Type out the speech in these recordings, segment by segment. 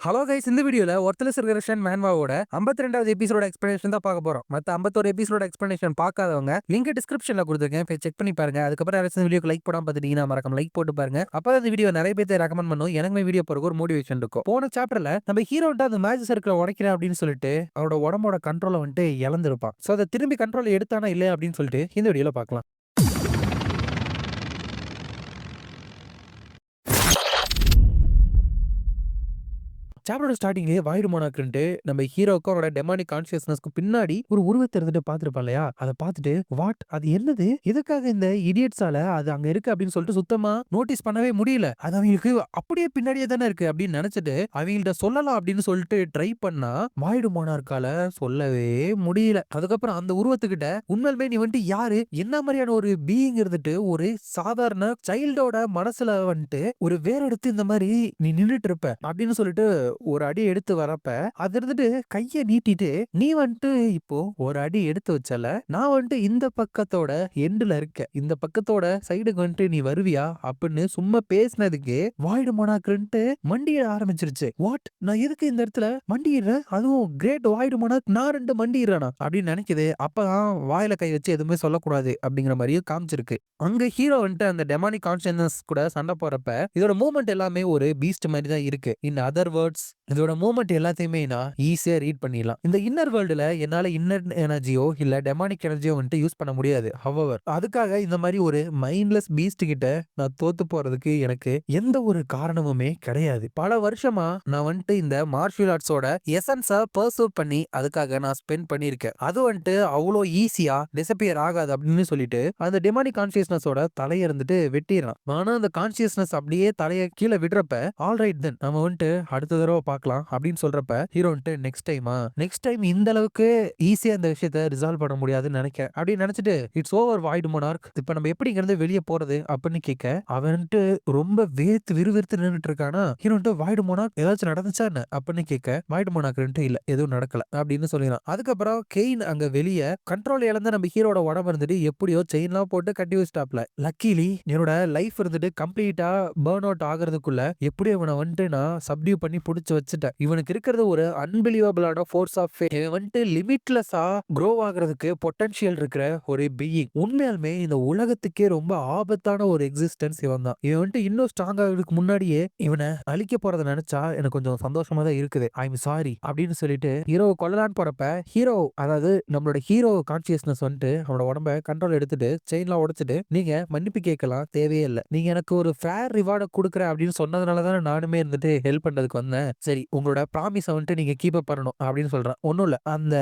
Hello guys, இந்த வீடியோல worthless ரிகரஷன் மேன்வாவோட 52வது எபிசோட எக்ஸ்பிளனேஷன் தான் பார்க்க போறோம். மத்த 51 எபிசோட எக்ஸ்பிளனேஷன் பார்க்காதவங்க லிங்க் டிஸ்கிரிப்ஷன்ல கொடுத்துருக்கேன், போய் செக் பண்ணி பாருங்க. அதுக்கப்புறம் யாராச்சும் வீடியோக்கு லைக் போடாம பார்த்துட்டீங்கன்னா மறக்காம லைக் போட்டு பாருங்க. அப்பதான் இந்த வீடியோ நிறைய பேர் ரெக்கமெண்ட் பண்ணும், எனக்கு வீடியோ போறதுக்கு ஒரு மோட்டிவேஷன் இருக்கும். போன சாப்டர்ல நம்ம ஹீரோ அந்த மேஜிக் சர்க்கிளை உடைக்கிறேன் அப்படின்னு சொல்லிட்டு அவரோட உடம்போட கண்ட்ரோலை வந்துட்டு இழந்திருப்பான். சோ அதை திரும்பி கண்ட்ரோல் எடுத்தானா இல்லையா அப்படின்னு சொல்லிட்டு இந்த வீடியோல பார்க்கலாம். சாப்டரோட ஸ்டார்டிங்லேயே வாய்டு மோனாக்குன்ட்டு நம்ம ஹீரோக்கும் அவரோட டெமானிக் கான்சியஸ்னஸ்க்கு பின்னாடி ஒரு உருவத்தை இருந்துட்டு பார்த்துருப்பான் இல்லையா? அதை பார்த்துட்டு வாட், அது என்னது, எதுக்காக இந்த இடியட்ஸால அது அங்க இருக்கு அப்படின்னு சொல்லிட்டு சுத்தமா நோட்டீஸ் பண்ணவே முடியல. அது அவங்களுக்கு அப்படியே பின்னாடியே தானே இருக்கு அப்படின்னு நினைச்சிட்டு அவங்கள்ட்ட சொல்லலாம் அப்படின்னு சொல்லிட்டு ட்ரை பண்ணா வாய்டு மோனார்க்கால சொல்லவே முடியல. அதுக்கப்புறம் அந்த உருவத்துக்கிட்ட உண்மையிலுமே நீ வந்துட்டு யாரு, என்ன மாதிரியான ஒரு பீயிங் இருந்துட்டு ஒரு சாதாரண சைல்டோட மனசுல வந்துட்டு ஒரு வேற எடுத்து இந்த மாதிரி நீ நின்றுட்டு இருப்ப அப்படின்னு சொல்லிட்டு ஒரு அடி எடுத்து வரப்ப அது இருந்துட்டு கைய நீட்டிட்டு நீ வந்துட்டு இப்போ ஒரு அடி எடுத்து வச்சல, நான் வந்துட்டு இந்த பக்கத்தோட எண்டுல இருக்க, இந்த பக்கத்தோட சைடுக்கு வந்துட்டு நீ வருவியா அப்படின்னு சும்மா பேசினதுக்கு வாய்டு மோனாக்ன்ட்டு மண்டியிட ஆரம்பிச்சிருச்சு. வாட், நான் எதுக்கு இந்த இடத்துல மண்டிடுறேன், அதுவும் கிரேட் வாய்டு மோனாக் நான் 2 மண்டிடுறேனா அப்படின்னு நினைக்குது. அப்பதான் வாயில கை வச்சு எதுவுமே சொல்லக்கூடாது அப்படிங்கிற மாதிரியும் காமிச்சிருக்கு. அங்க ஹீரோ வந்துட்டு அந்த டெமானிக் கான்சியஸ்னஸ் கூட சண்டை போறப்ப இதோட மூவ்மெண்ட் எல்லாமே ஒரு பீஸ்ட் மாதிரி தான் இருக்கு. இன் அதர் வேர்ட்ஸ் இதோட மூவ்மெண்ட் எல்லாத்தையுமே நான் ஈஸியா ரீட் பண்ணிடலாம். இந்த இன்னர் வேர்ல்டுல என்னால இன்னர் எனர்ஜியோ இல்ல டெமானிக் எனர்ஜியோ வந்துட்டு யூஸ் பண்ண முடியாது. ஹவவர் அதுக்காக இந்த மாதிரி ஒரு மைண்ட்லெஸ் பீஸ்ட் கிட்ட நான் தோத்து போறதுக்கு எனக்கு எந்த ஒரு காரணமுமே கிடையாது. பல வருஷமா நான் வந்துட்டு இந்த மார்ஷியல் ஆர்ட்ஸோட எசன்ஸை பர்சூட் பண்ணி அதுக்காக நான் ஸ்பெண்ட் பண்ணியிருக்கேன். அது வந்துட்டு அவ்வளோ ஈஸியா டிசப்பியர் ஆகாது அப்படின்னு சொல்லிட்டு அந்த டெமானிக் கான்சியஸ்னஸோட தலையை இருந்துட்டு வெட்டிடுறான். ஆனா அந்த கான்சியஸ்னஸ் அப்படியே தலையை கீழே விடுறப்ப ஆல்ரைட் தென் நம்ம வந்துட்டு அடுத்த தடவை பார்க்கலாம் அப்படின்னு சொல்றப்ப ஹீரோ வந்துட்டு நெக்ஸ்ட் டைம் இந்த அளவுக்கு ஈஸியா இந்த விஷயத்தை ரிசால்வ் பண்ண முடியாதுன்னு நினைக்கிறேன் அப்படின்னு நினைச்சிட்டு இட்ஸ் ஓவர் வாய்டு மோனார்க், இப்ப நம்ம எப்படி இங்க இருந்து வெளியே போறது அப்படின்னு கேட்க அவன்ட்டு ரொம்ப வேர்த்து விறுவிறுத்து நின்றுட்டு இருக்கானா. ஹீரோ வந்துட்டு வாய்டு மோனார்க் ஏதாச்சும் நடந்துச்சா என்ன அப்படின்னு கேட்க வாய்டு மோனார்க் இல்ல எதுவும் நடக்கல அப்படின்னு சொல்லிடலாம். அதுக்கப்புறம் கெயின் அங்க வெளியே கண்ட்ரோல் இழந்த நம்ம ஹீரோட உடம்பு இருந்துட்டு எப்படியோ செயின்லாம் போட்டு கட்டி வச்சிட்டாப்ல. லக்கிலி என்னோட லைஃப் இருந்துட்டு கம்ப்ளீட்டா பர்ன் அவுட் ஆகிறதுக்குள்ள எப்படியோ இவனை வந்துட்டு நான் சப்டியூ பண்ணி புடிச்சு வச்சுட்டேன். இவனுக்கு இருக்கிறது ஒரு அன்பிலீவபிளான ஃபோர்ஸ் ஆஃப் ஃபேத். இவன் வந்துட்டு லிமிட்லெஸ்ஸா க்ரோ ஆகிறதுக்கு பொட்டன்ஷியல் இருக்கிற ஒரு பீயிங். உண்மையாலுமே இந்த உலகத்துக்கே ரொம்ப ஆபத்தான ஒரு எக்ஸிஸ்டன்ஸ் இவன் தான். இவன் வந்துட்டு இன்னும் ஸ்ட்ராங் ஆகிறதுக்கு முன்னாடியே இவனை அழிக்க போறதை நினைச்சா எனக்கு கொஞ்சம் சந்தோஷமா தான் இருக்குது. ஐ எம் சாரி அப்படின்னு சொல்லிட்டு ஹீரோவை கொல்லலான்னு போறப்ப ஹீரோ, அதாவது நம்மளோட ஹீரோ கான்சியஸ்னஸ் வந்துட்டு அவனோட உடம்ப கண்ட்ரோல் எடுத்துட்டு செயின்லாம் உடைச்சிட்டு நீங்க மன்னிப்பு கேட்கலாம் தேவையே இல்லை, நீங்க எனக்கு ஒரு ஃபேர் ரிவார்டை கொடுக்குற அப்படின்னு சொன்னதுனால தான் நானுமே இருந்துட்டு ஹெல்ப் பண்றதுக்கு வந்தேன். சரி, உங்களோட ப்ராமிஸ வந்துட்டு நீங்க கீப் அப் பண்ணணும் அப்படின்னு சொல்றான். ஒண்ணும் இல்ல, அந்த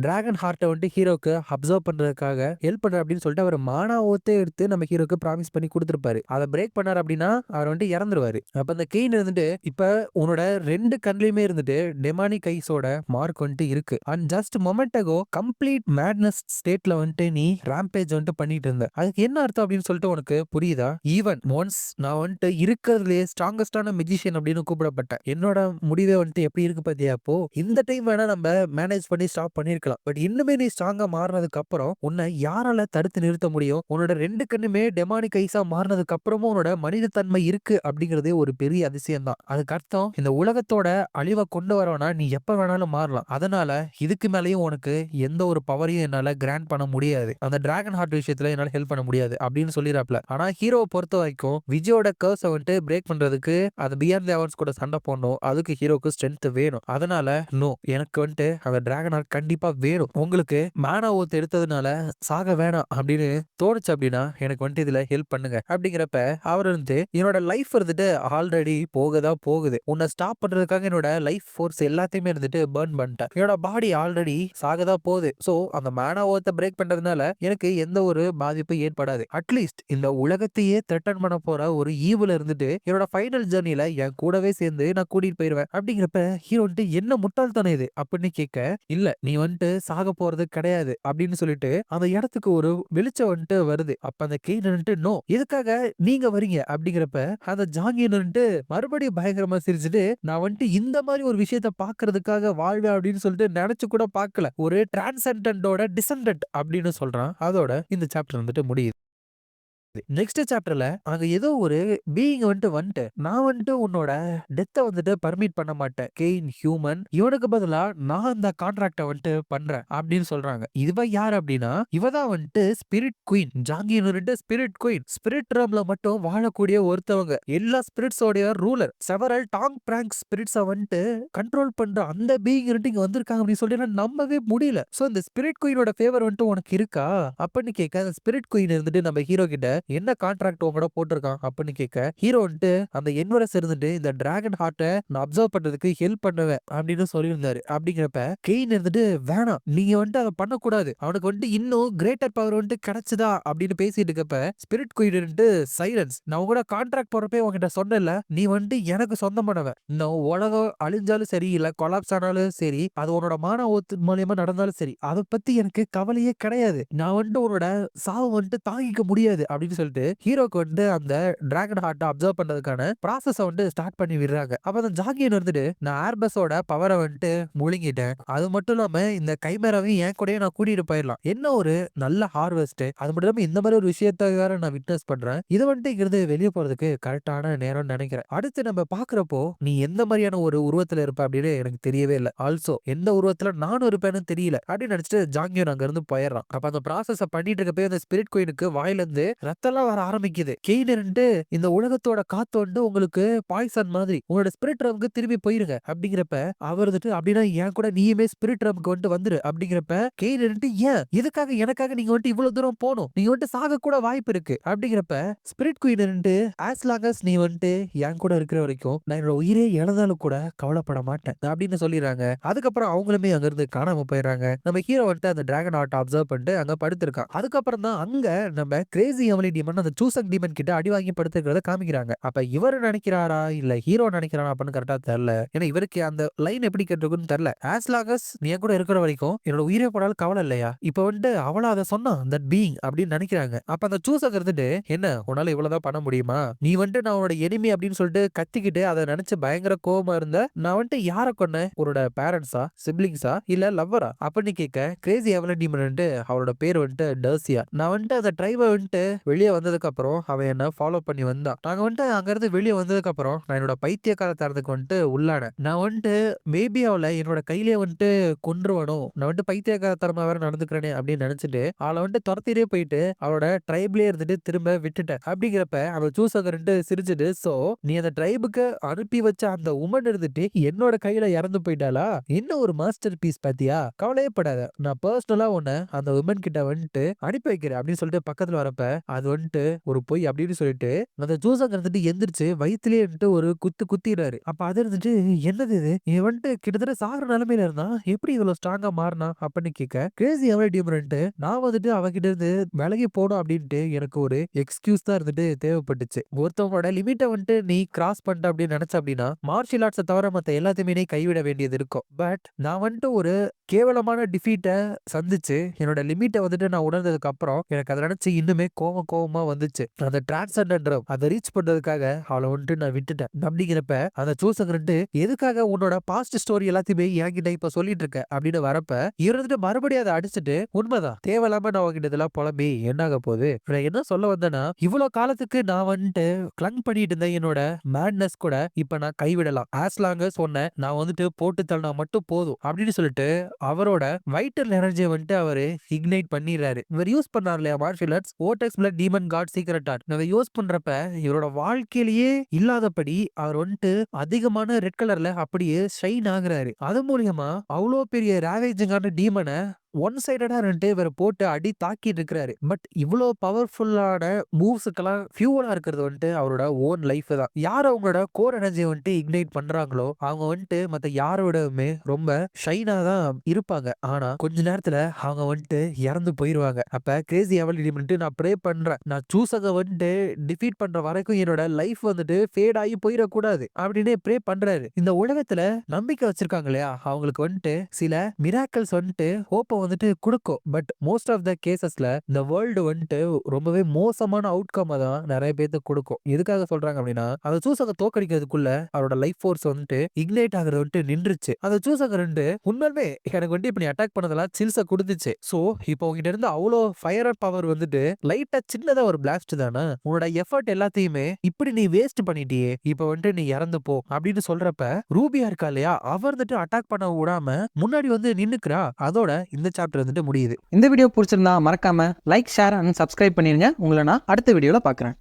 டிராகன் ஹார்ட்டை வந்துட்டு ஹீரோக்கு அப்சர்வ் பண்றதுக்காக ஹெல்ப் பண்ற அப்படின்னு சொல்லிட்டு அவர் மானா ஓத்தே எடுத்து நம்ம ஹீரோக்கு ப்ராமிஸ் பண்ணி கொடுத்துருப்பாரு. அதை பிரேக் பண்ணார் அப்படின்னா அவர் வந்துட்டு இறந்துருவாரு. அப்ப அந்த கெயின் இருந்துட்டு இப்ப உன்னோட 2 கண்லயுமே இருந்துட்டு டெமானிக் ஐஸோட மார்க் வந்துட்டு இருக்கு. And just moment ago complete madness ஸ்டேட்ல வந்துட்டு நீ ராம்பேஜ் வந்துட்டு பண்ணிட்டு இருந்த, அதுக்கு என்ன அர்த்தம் அப்படின்னு சொல்லிட்டு உனக்கு புரியுதா? ஈவன் ஒன்ஸ் நான் வந்துட்டு இருக்கிறதுலே ஸ்ட்ராங்கஸ்டான மெஜிஷியன் அப்படின்னு கூப்பிடப்பட்டேன். என்னோட முடிவே வந்துட்டு எப்படி இருக்கு பாத்தியா? அப்போ இந்த டைம் வேணா நம்ம மேனேஜ் பண்ணி ஸ்டாப் பண்ணிருக்கலாம். பட் இன்னுமே நீ ஸ்ட்ராங்கா மாறினதுக்கு அப்புறம் உன்னை யாரால தடுத்து நிறுத்த முடியும்? உன்னோட 2 கண்ணுமே டெமானிக் ஐஸா மாறினதுக்கு அப்புறமும் உன்னோட மனிதத்தன்மை இருக்கு அப்படிங்கறதே ஒரு பெரிய அதிசயம் தான். அதுக்கு அர்த்தம் இந்த உலகத்தோட அழிவை கொண்டு வரவனா நீ எப்ப வேணாலும் மாறலாம். அதனால இதுக்கு மேலேயும் உனக்கு எந்த ஒரு பவரையும் என்னால கிராண்ட் பண்ண முடியாது. அந்த டிராகன் ஹார்ட் விஷயத்துல என்னால ஹெல்ப் பண்ண முடியாது அப்படின்னு சொல்லிடுறாப்ல. ஆனா ஹீரோவை பொறுத்த வரைக்கும் விஜயோட கர்ஸை வந்துட்டு பிரேக் பண்றதுக்கு அது பியாண்ட் தி அவர்ஸ் கூட சண்டை போடணும், அதுக்கு ஹீரோக்கு ஸ்ட்ரென்த் வேணும். அதனால நோ, எனக்கு வந்துட்டு அந்த டிராகன் ஹார்ட் கண்டிப்பா வேணும். உங்களுக்கு மேனா ஓத் எடுத்ததுனால சாக வேணாம் அப்படின்னு தோணுச்சு அப்படின்னா எனக்கு வந்துட்டு இதுல ஹெல்ப் பண்ணுங்க அப்படிங்கிறப்ப அவர் வந்து என்னோட லைஃப் இருந்துட்டு ஆல்ரெடி போகதான் போகுது, உன்னை ஸ்டாப் பண்றதுக்காக என்னோட லைஃப் ஃபோர்ஸ் எல்லாத்தையுமே இருந்துட்டு பர்ன் பண்ணிட்டேன், என்னோட பாடி ஆல்ரெடி சாகதான் போகுது. சோ அந்த மேனா ஓத்தை பிரேக் பண்றதுனால எனக்கு எந்த ஒரு பாதிப்பு ஏற்படாது. அட்லீஸ்ட் இந்த உலகத்தையே த்ரெட்டன் பண்ண போற ஒரு ஈவுல இருந்துட்டு என்னோட ஃபைனல் ஜர்னில என் கூடவே சேர்ந்து நான் கூட்டிட்டு போயிருவேன் அப்படிங்கிறப்ப ஹீரோ வந்துட்டு என்ன முட்டாள்தானே இது அப்படின்னு கேட்க, இல்ல நீ வந்துட்டு சாக போறது கிடையாது அப்படின்னு சொல்லிட்டு அந்த இடத்துக்கு ஒரு வெளிச்சம் வந்துட்டு வருது. அப்ப அந்த கெயின் வந்துட்டு நோ, எதுக்காக நீங்க வரீங்க அப்படிங்கிறப்ப அந்த ஜாங்கியன் வந்துட்டு மறுபடியும் பயங்கரமா சிரிச்சுட்டு நான் வந்துட்டு இந்த மாதிரி ஒரு விஷயத்த பாக்குறதுக்காக வாழ்வேன் அப்படின்னு சொல்லிட்டு நினைச்சு கூட பார்க்கல, ஒரு டிரான்சென்டன்டோட டிசெண்டன்ட் அப்படின்னு சொல்றான். அதோட இந்த சாப்டர் வந்துட்டு முடியுது. நெக்ஸ்ட் சாப்டர்ல அங்க ஏதோ ஒரு பீயிங் நான் உன்னோட டெத்த பர்மிட் பண்ண மாட்டேன். கெயின் ஹியூமன் இவனுக்கு பதிலா நான் அந்த கான்ட்ராக்ட பண்றேன் அப்படின்னு சொல்றாங்க. இவ யார் அப்படின்னா இவ தான் ஸ்பிரிட் குயின். ஜாங்கின்னு ஸ்பிரிட் குயின். ஸ்பிரிட் ரம்ல மட்டும் வாழக்கூடிய ஒருத்தவங்க. எல்லா ஸ்பிரிட்ஸோட ரூலர். செவரல் டாங் பிராங்க் ஸ்பிரிட்ஸ கண்ட்ரோல் பண்ற அந்த பீயிங் இங்க வந்திருக்காங்க அப்படின்னு சொல்லி என்னால நம்பவே முடியல. சோ இந்த ஸ்பிரிட் குயினோட ஃபேவர் உனக்கு இருக்கா அப்படின்னு கேட்க அந்த ஸ்பிரிட் குயின் நம்ம ஹீரோ கிட்ட என்ன கான்ட்ராக்ட் உங்களோட போட்டிருக்கான் அப்படின்னு கேட்க ஹீரோ அந்த என்வரஸ் இந்த டிராகன் ஹார்ட்டை நான் அப்சர்வ் பண்றதுக்கு ஹெல்ப் பண்ணுவேன் அப்படின்னு சொல்லியிருந்தாரு. அப்படிங்கிறப்ப கெயின் வேணாம் நீங்க அதை பண்ணக்கூடாது, அவனுக்கு இன்னும் கிரேட்டர் பவர் கிடைச்சதா அப்படின்னு பேசிட்டு இருக்கப்ப ஸ்பிரிட் குயின் சைலன்ஸ். நான் கூட கான்ட்ராக்ட் போறப்பே உங்ககிட்ட சொன்னல, நீ எனக்கு சொந்தமானவன். இன்னும் உலகம் அழிஞ்சாலும் சரி இல்ல கொலாப்ஸ் ஆனாலும் சரி, அது உன்னோட மான மூலியமா நடந்தாலும் சரி, அதை பத்தி எனக்கு கவலையே கிடையாது. நான் உன்னோட சாவு தாங்கிக்க முடியாது அப்படின்னு சொல்லிட்டு ஹீரோக்கு அந்த டிராகன் ஹார்ட் அப்சர்வ் பண்றதுக்கான ப்ராசஸ் ஸ்டார்ட் பண்ணி விடுறாங்க. அப்ப அந்த ஜாகியன் நான் ஏர்பஸோட பவரை முழுங்கிட்டேன், அது மட்டும் இல்லாம இந்த கைமேராவையும் என் கூடயே நான் கூட்டிட்டு போயிடலாம், என்ன ஒரு நல்ல ஹார்வெஸ்ட். அது மட்டும் இல்லாம இந்த மாதிரி ஒரு விஷயத்த வேற நான் விட்னஸ் பண்றேன், இது இங்கிருந்து வெளியே போறதுக்கு கரெக்டான நேரம் நினைக்கிறேன். அடுத்து நம்ம பாக்குறப்போ நீ எந்த மாதிரியான ஒரு உருவத்துல இருப்ப அப்படின்னு எனக்கு தெரியவே இல்லை. ஆல்சோ எந்த உருவத்துல நானும் இருப்பேன்னு தெரியல அப்படின்னு நினைச்சிட்டு ஜாங்கியன் அங்க இருந்து போயிடறான். அப்ப அந்த ப்ராசஸ் பண்ணிட்டு இருக்கப்ப அந்த ஸ்பிரிட் குயினுக்கு வாயில இருந்து ரத்தம்லாம் வர ஆரம்பிக்குது. கெயின் இந்த உலகத்தோட காத்து உங்களுக்கு பாய்சன் மாதிரி, உங்களோட ஸ்பிரிட் ரம்க்கு திரும்பி போயிருங்க அப்படிங்கிறப்ப அவர் அப்படின்னா என் கூட நீயுமே ஸ்பிரிட் ரம்க்கு வந்துரு அப்படிங்கிறப்ப கெயின் ஏன் எதுக்காக எனக்காக நீங்க இவ்வளவு தூரம் போகணும், நீங்க சாக கூட வாய்ப்பு இருக்கு அப்படிங்கிறப்ப spirit queen as long as நீ என் கூட இருக்கிற வரைக்கும் நான் என்னோட உயிரே இழந்தாலும் கூட கவலைப்பட மாட்டேன் அப்படின்னு சொல்லிடுறாங்க. அதுக்கப்புறம் அவங்களுமே அங்க இருந்து காணாம போயிடுறாங்க. நம்ம ஹீரோ அந்த டிராகன் ஆர்ட் அப்சர்வ் பண்ணிட்டு அங்க படுத்திருக்கான். அதுக்கப்புறம் தான் அங்க நம்ம கிரேசி எவலி டீமன் அந்த சூசக் டீமன் கிட்ட அடி வாங்கி படுத்துக்கிறத காமிக்கிறாங்க. அப்ப இவர் நினைக்கிறாரா இல்ல ஹீரோ நினைக்கிறாரா அப்படின்னு கரெக்டா தெரியல. ஏன்னா இவருக்கு அந்த லைன் எப்படி கேட்டிருக்குன்னு தெரியல. ஆஸ் லாங் அஸ் நீ கூட இருக்கிற வரைக்கும் என்னோட உயிரே போனாலும் கவலை இல்லையா, இப்ப அவள அதை சொன்னா தட் பீயிங் அப்படின்னு நினைக்கிறாங்க. அப்ப அந்த சூசக் என்ன உன்னால இவ்வளவுதான் பண்ண முடியுமா, நீ நான் உன்னோட எனிமி அப்படின்னு சொல்லிட்டு கத்திக்கிட்டு அதை நினைச்சு பயங்கர கோபமா இருந்த, நான் யார கொன்ன, உன்னோட பேரண்ட்ஸா சிப்லிங்ஸா இல்ல லவ்வரா அப்படின்னு கேட்க கிரேசி எவலி டீமன் அவரோட பேர் டர்சியா. நான் அந்த ட்ரைவை வெளியே வந்ததுக்கு அப்புறம் அவன் என்ன ஃபாலோ பண்ணி வந்தான். நாங்க அங்க இருந்து வெளியே வந்ததுக்கு அப்புறம் நான் என்னோட பைத்தியக்கார தரத்துக்கு உள்ளான நான் மேபி அவளை என்னோட கையிலே கொன்றுவனும், நான் பைத்தியக்கார தரமா வேற நடந்துக்கிறேனே அப்படின்னு நினைச்சிட்டு அவளை துரத்திட்டே போயிட்டு அவளோட ட்ரைப்லயே இருந்துட்டு திரும்ப விட்டுட்டேன். அப்படிங்கிறப்ப அவன் சூசகர் சிரிச்சுட்டு, சோ நீ அந்த ட்ரைபுக்கு அனுப்பி வச்ச அந்த உமன் என்னோட கையில இறந்து போயிட்டாளா, என்ன ஒரு மாஸ்டர் பீஸ் பாத்தியா, கவலையே படாத, நான் பர்சனலா உன்னை அந்த உமன் கிட்ட அனுப்பி வைக்கிறேன் அப்படின்னு சொல்லிட்டு பக்கத்துல வரப்ப அது ஒரு பொய் அப்படின்னு சொல்லிட்டு அந்த ஜூசங்க எந்திரிச்சு வயிற்றுலயே ஒரு குத்து குத்திடுறாரு. அப்ப அது என்னது இது, இவன் கிட்டத்தட்ட சாகுற நிலைமையில இருந்தா எப்படி இவ்வளவு ஸ்ட்ராங்கா மாறினா அப்படின்னு கேட்க கிரேசி எவலி டீமன் நான் அவகிட்ட இருந்து விலகி போடும் அப்படின்ட்டு எனக்கு ஒரு எக்ஸ்கியூஸ் தான் தேவைப்பட்டுச்சு. ஒருத்தவங்களோட லிமிட்டை நீ கிராஸ் பண்ணிட்ட அப்படின்னு நினைச்ச அப்படின்னா மார்ஷியல் ஆர்ட்ஸை தவிர மத்த எல்லாத்தையுமே நீ கைவிட வேண்டியது இருக்கும். பட் நான் ஒரு கேவலமான டிஃபீட்டை சந்திச்சு என்னோட லிமிட்டை நான் உணர்ந்ததுக்கு அப்புறம் எனக்கு அதை நினைச்சு இன்னுமே கோவமா வந்துச்சு. அந்த டிரான்செண்டர் அதை ரீச் பண்றதுக்காக அவளை நான் விட்டுட்டேன். அப்படிங்கிறப்ப அந்த சூசங்க எதுக்காக உன்னோட பாஸ்ட் ஸ்டோரி எல்லாத்தையுமே என்கிட்ட இப்ப சொல்லிட்டு இருக்க அப்படின்னு வரப்ப இவரு மறுபடியும் அதை அடிச்சுட்டு உண்மைதான் தேவையில்லாம நான் உங்ககிட்ட இதெல்லாம் புலம்பி என்னாக போகுது, என்ன சொல்ல வந்தேன்னா இவ்வளவு காலத்துக்கு நான் கிளங் பண்ணிட்டு இருந்தேன் என்னோட மேட்னஸ் கூட இப்ப நான் கைவிடலாம், ஆஸ் லாங் அஸ் சொன்ன நான் போட்டு தள்ளனா மட்டும் போதும் அப்படின்னு சொல்லிட்டு அவரோட வைட்டல் எனர்ஜியை அவரு இக்னைட் பண்ணிடுறாரு. இவர் யூஸ் பண்ணார் இல்லையா மார்ஷியல் ஆர்ட்ஸ் ஓட்டெக்ஸ் blood demon god secret art, அதை யூஸ் பண்றப்ப இவரோட வாழ்க்கையிலேயே இல்லாதபடி அவர் அதிகமான ரெட் கலர்ல அப்படியே ஷைன் ஆகுறாரு. அது மூலியமா அவ்வளோ பெரிய ரேவேஜிங்கான டீமனை ஒன் சைடடா இவரை போட்டு அடி தாக்கிட்டு இருக்கிறாரு. பட் இவ்வளவு பவர்ஃபுல்லான மூவ்ஸுக்கெல்லாம் ஃபியூவலா இருக்கிறது அவரோட ஓன் லைஃப் தான். யார் அவங்களோட கோர் எனர்ஜியை இக்னைட் பண்றாங்களோ அவங்க மத்த யாரோடவுமே ரொம்ப ஷைனா தான் இருப்பாங்க. ஆனா கொஞ்ச நேரத்துல அவங்க இறந்து போயிருவாங்க. அப்ப கிரேசி எவலி நான் ப்ரே பண்றேன், நான் சூசக டிஃபீட் பண்ற வரைக்கும் என்னோட லைஃப் ஃபேட் ஆகி போயிடக்கூடாது அப்படின்னு ப்ரே பண்றாரு. இந்த உலகத்துல நம்பிக்கை வச்சிருக்காங்க இல்லையா அவங்களுக்கு சில மிராக்கல்ஸ் ஹோப்ப வந்துட்டு குடுக்கும். பட் மோஸ்ட் ஆஃப் த கேஸஸ்ல இந்த வேர்ல்டு வந்துட்டு ரொம்பவே மோசமான அவுட்கம் தான் நெறைய பேத்துக்கு குடுக்கும். எதுக்காக சொல்றாங்க அப்டின்னா, அந்த சூசக தோற்கடிக்கிறதுக்குள்ள அவரோட லைஃப் ஃபோர்ஸ் வந்துட்டு இக்னைட் ஆகுறது வந்துட்டு நின்றுச்சு. அந்த சூசக 2 உண்மையாலுமே எனக்கு வந்துட்டு இப்ப நீ அட்டாக் பண்ணதெல்லாம் சில்ஸ குடுத்துச்சு. சோ, இப்போ உன்கிட்ட இருந்து அவ்ளோ ஃபயர் அண்ட் பவர் வந்துட்டு லைட்டா சின்னதா ஒரு பிளாஸ்ட் தான. உன்னோட எஃபோர்ட் எல்லாத்தையுமே இப்படி நீ வேஸ்ட் பண்ணிட்டியே. இப்ப வந்துட்டு நீ இறந்து போ அப்படின்னு சொல்றப்ப, ரூபியா இருக்கா இல்லையா? அவ வந்துட்டு அட்டாக் பண்ண விடாம முன்னாடி வந்து நின்னுக்கிறா. அதோட இந்த சாப்டர் வந்துட்டு முடியுது. இந்த வீடியோ பிடிச்சிருந்தா மறக்காம லைக், ஷேர் அண்ட் சப்ஸ்கிரைப் பண்ணிருங்க. உங்களை நான் அடுத்த வீடியோல பார்க்குறேன்.